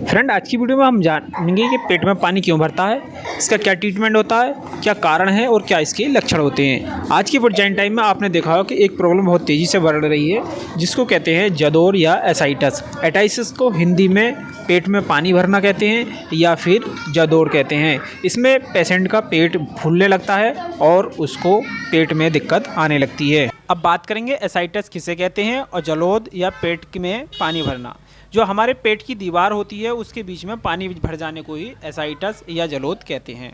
Friend, आज की video में हम जानेंगे कि पेट में पानी क्यों भरता है, इसका क्या ट्रीटमेंट होता है, क्या कारण है और क्या इसके लक्षण होते हैं। आज के प्रेजेंट टाइम में आपने देखा होगा कि एक प्रॉब्लम बहुत तेज़ी से बढ़ रही है जिसको कहते हैं जदोर या एसाइटस। एटाइसिस को हिंदी में पेट में पानी भरना कहते हैं या फिर जदोर कहते हैं। इसमें पेशेंट का पेट फूलने लगता है और उसको पेट में दिक्कत आने लगती है। अब बात करेंगे एसाइटस किसे कहते हैं और जलोद या पेट में पानी भरना। जो हमारे पेट की दीवार होती है उसके बीच में पानी भर जाने को ही एसाइटस या जलोद कहते हैं।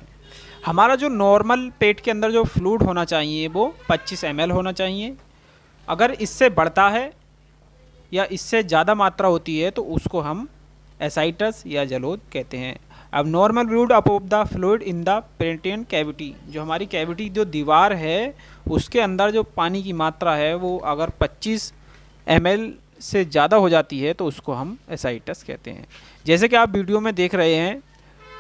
हमारा जो नॉर्मल पेट के अंदर जो फ्लूइड होना चाहिए वो 25 ml होना चाहिए। अगर इससे बढ़ता है या इससे ज़्यादा मात्रा होती है तो उसको हम एसाइटस या जलोद कहते हैं। अब normal fluid above the fluid in the peritoneal cavity, जो हमारी कैविटी जो दीवार है उसके अंदर जो पानी की मात्रा है वो अगर 25 ml से ज़्यादा हो जाती है तो उसको हम एसाइटस कहते हैं। जैसे कि आप वीडियो में देख रहे हैं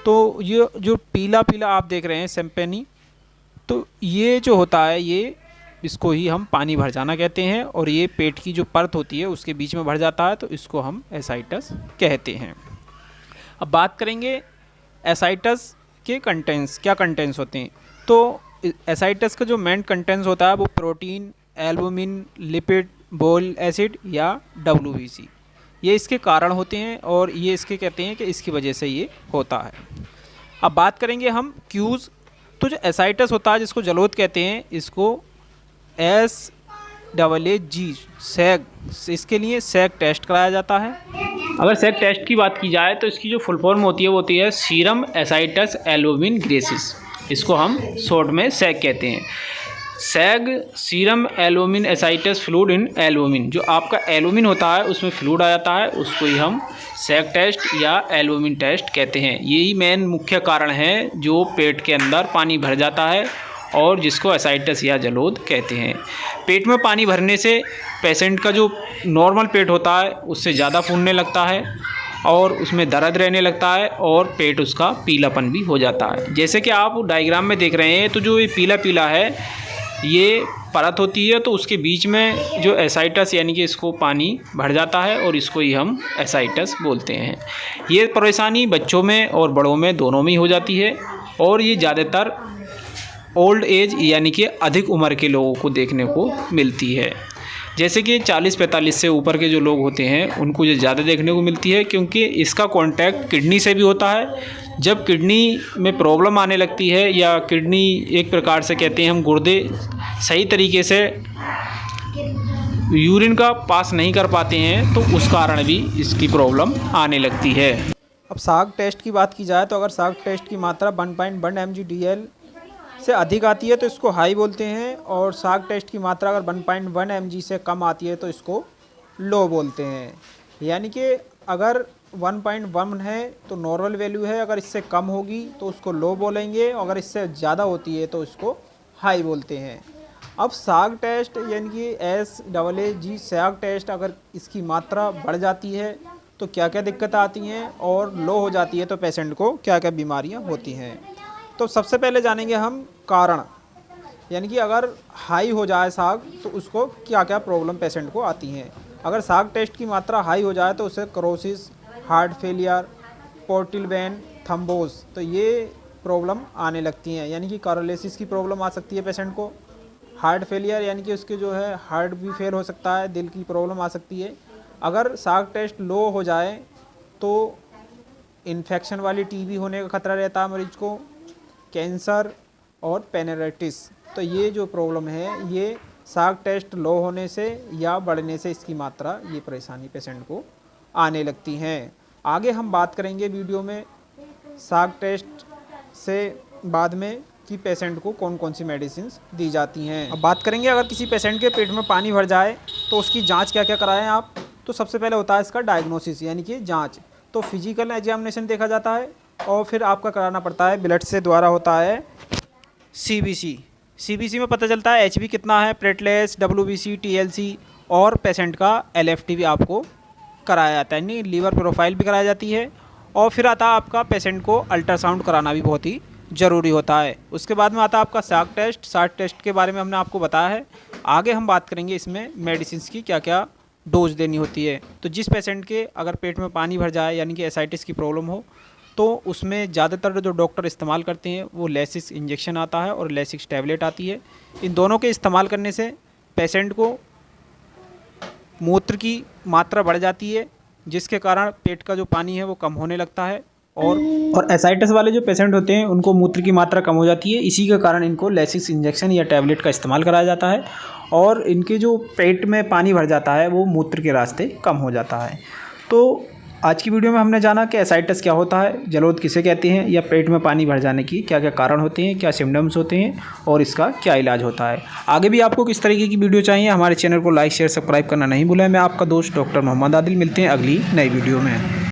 तो ये जो पीला पीला आप देख रहे हैं शैम्पेनी, तो ये जो होता है ये इसको ही हम पानी भर जाना कहते हैं और ये पेट की जो परत होती है उसके बीच में भर जाता है तो इसको हम एसाइटस कहते हैं। अब बात करेंगे एसाइटस के कंटेंट्स, क्या कंटेंट्स होते हैं। तो एसाइटस का जो मेन कंटेंट्स होता है वो प्रोटीन, एल्बुमिन, लिपिड, बोल एसिड या WBC, ये इसके कारण होते हैं और ये इसके कहते हैं कि इसकी वजह से ये होता है। अब बात करेंगे हम क्यूज़। तो जो एसाइटस होता है जिसको जलोद कहते हैं इसको SAAG सैग, इसके लिए सैग टेस्ट कराया जाता है। अगर सैग टेस्ट की बात की जाए तो इसकी जो फुल फॉर्म होती है वो होती है सीरम एसाइटस एल्बुमिन ग्रेसिस, इसको हम शॉर्ट में सैग कहते हैं। SAAG serum albumin ascites fluid इन एल्बुमिन, जो आपका एल्बुमिन होता है उसमें फ्लूइड आ जाता है उसको ही हम सैग टेस्ट या एल्बुमिन टेस्ट कहते हैं। यही मेन मुख्य कारण है जो पेट के अंदर पानी भर जाता है और जिसको एसाइटस या जलोद कहते हैं। पेट में पानी भरने से पेशेंट का जो नॉर्मल पेट होता है उससे ज़्यादा फूलने लगता है और उसमें दर्द रहने लगता है और पेट उसका पीलापन भी हो जाता है। जैसे कि आप डायग्राम में देख रहे हैं तो जो ये पीला पीला है ये परत होती है तो उसके बीच में जो एसाइटस यानी कि इसको पानी भर जाता है और इसको ही हम एसाइटस बोलते हैं। ये परेशानी बच्चों में और बड़ों में दोनों में ही हो जाती है और ये ज़्यादातर ओल्ड एज यानी कि अधिक उम्र के लोगों को देखने को मिलती है। जैसे कि 40-45 से ऊपर के जो लोग होते हैं उनको ये ज़्यादा देखने को मिलती है क्योंकि इसका कॉन्टैक्ट किडनी से भी होता है। जब किडनी में प्रॉब्लम आने लगती है या किडनी एक प्रकार से कहते हैं हम गुर्दे सही तरीके से यूरिन का पास नहीं कर पाते हैं तो उस कारण भी इसकी प्रॉब्लम आने लगती है। अब साग टेस्ट की बात की जाए तो अगर साग टेस्ट की मात्रा 1.1 mg/dl से अधिक आती है तो इसको हाई बोलते हैं और साग टेस्ट की मात्रा अगर 1.1 mg से कम आती है तो इसको लो बोलते हैं। यानी कि अगर 1.1 है तो नॉर्मल वैल्यू है, अगर इससे कम होगी तो उसको लो बोलेंगे, अगर इससे ज़्यादा होती है तो इसको हाई बोलते हैं। अब साग टेस्ट यानी कि SAAG साग टेस्ट अगर इसकी मात्रा बढ़ जाती है तो क्या क्या दिक्कत आती हैं और लो हो जाती है तो पेशेंट को क्या क्या बीमारियां होती हैं। तो सबसे पहले जानेंगे हम कारण, यानी कि अगर हाई हो जाए साग तो उसको क्या क्या प्रॉब्लम पेशेंट को आती हैं। अगर साग टेस्ट की मात्रा हाई हो जाए तो उसे cirrhosis, heart failure, portal vein thrombosis, तो ये प्रॉब्लम आने लगती हैं। यानी कि कार्डियोलाइसिस की प्रॉब्लम आ सकती है पेशेंट को। हार्ट फेलियर यानी कि उसके जो है हार्ट भी फेल हो सकता है, दिल की प्रॉब्लम आ सकती है। अगर साग टेस्ट लो हो जाए तो इन्फेक्शन वाली TB होने का खतरा रहता है मरीज को, कैंसर और पेनिराइटिस। तो ये जो प्रॉब्लम है ये साग टेस्ट लो होने से या बढ़ने से इसकी मात्रा ये परेशानी पेशेंट को आने लगती हैं। आगे हम बात करेंगे वीडियो में साग टेस्ट से बाद में कि पेशेंट को कौन कौन सी मेडिसिन दी जाती हैं। अब बात करेंगे अगर किसी पेशेंट के पेट में पानी भर जाए तो उसकी जांच क्या क्या कराएं आप। तो सबसे पहले होता है इसका डायग्नोसिस यानी कि जांच। तो फिजिकल एग्जामिनेशन देखा जाता है और फिर आपका कराना पड़ता है ब्लड से द्वारा होता है CBC में पता चलता है HB कितना है, प्लेटलेट्स, WBC, TLC और पेशेंट का LFT भी आपको कराया जाता है, यानी लीवर प्रोफाइल भी कराई जाती है। और फिर आता है आपका पेशेंट को अल्ट्रासाउंड कराना भी बहुत ही ज़रूरी होता है। उसके बाद में आता है आपका साग टेस्ट। साग टेस्ट के बारे में हमने आपको बताया है। आगे हम बात करेंगे इसमें मेडिसिन की क्या क्या डोज देनी होती है। तो जिस पेशेंट के अगर पेट में पानी भर जाए यानी कि एसाइटिस की प्रॉब्लम हो, तो उसमें ज़्यादातर जो डॉक्टर इस्तेमाल करते हैं वो लेसिस इंजेक्शन आता है और लेसिस टैबलेट आती है। इन दोनों के इस्तेमाल करने से पेशेंट को मूत्र की मात्रा बढ़ जाती है, जिसके कारण पेट का जो पानी है वो कम होने लगता है। और एसाइटिस वाले जो पेशेंट होते हैं उनको मूत्र की मात्रा कम हो जाती है। इसी के कारण इनको लेसिस इंजेक्शन या टैबलेट का इस्तेमाल कराया जाता है और इनके जो पेट में पानी भर जाता है वो मूत्र के रास्ते कम हो जाता है। तो आज की वीडियो में हमने जाना कि एसाइटिस क्या होता है, जलोद किसे कहते हैं, या पेट में पानी भर जाने की क्या क्या कारण होते हैं, क्या सिम्टम्स होते हैं और इसका क्या इलाज होता है। आगे भी आपको किस तरीके की वीडियो चाहिए, हमारे चैनल को लाइक शेयर सब्सक्राइब करना नहीं भूलें। मैं आपका दोस्त डॉक्टर मोहम्मद आदिल, मिलते हैं अगली नई वीडियो में।